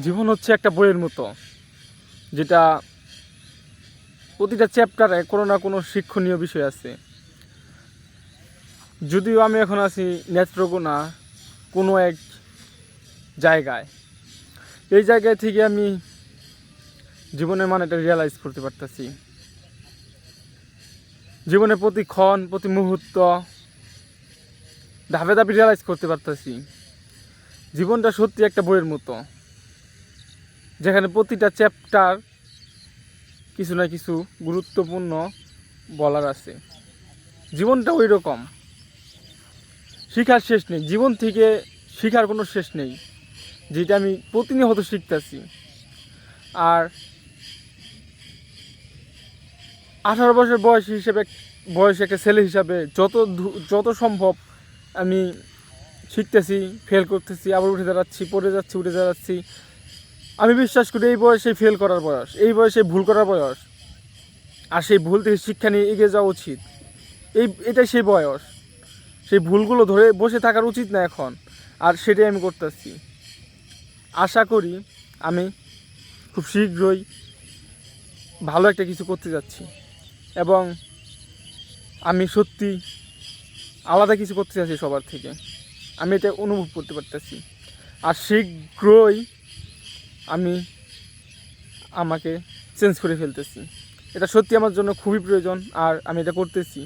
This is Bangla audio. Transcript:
জীবন হচ্ছে একটা বইয়ের মতো, যেটা প্রতিটা চ্যাপ্টারে কোনো না কোনো শিক্ষণীয় বিষয় আছে। যদিও আমি এখন আছি নেত্রকোনা কোনো এক জায়গায়, এই জায়গায় থেকে আমি জীবনের মানেটা রিয়েলাইজ করতে পারতেছি। জীবনের প্রতি ক্ষণ প্রতি মুহূর্ত ধাপে ধাপে রিয়েলাইজ করতে পারতেছি জীবনটা সত্যি একটা বইয়ের মতো, যেখানে প্রতিটা চ্যাপ্টার কিছু না কিছু গুরুত্বপূর্ণ বলার আছে। জীবনটা ওই রকম, শিখার শেষ নেই, জীবন থেকে শিখার কোনো শেষ নেই, যেটা আমি প্রতিনিয়ত শিখতেছি। আর 18 বছর বয়স একটা ছেলে হিসাবে যত সম্ভব আমি শিখতেছি, ফেল করতেছি, আবার উঠে দাঁড়াচ্ছি, পড়ে যাচ্ছি, উঠে দাঁড়াচ্ছি। আমি বিশ্বাস করি এই বয়সে ফেল করার বয়স, এই বয়সে ভুল করার বয়স, আর সেই ভুল থেকে শিক্ষা নিয়ে এগিয়ে যাওয়া উচিত। এটাই সেই বয়স, সেই ভুলগুলো ধরে বসে থাকার উচিত না এখন, আর সেটাই আমি করতেছি। আশা করি আমি খুব শীঘ্রই ভালো একটা কিছু করতে যাচ্ছি, এবং আমি সত্যি আলাদা কিছু করতে চাচ্ছি সবার থেকে, আমি এটা অনুভব করতে পারতেছি। আর শীঘ্রই আমি আমাকে চেঞ্জ করে ফেলতেছি। এটা সত্যি আমার জন্য খুবই প্রয়োজন, আর আমি এটা করতেছি।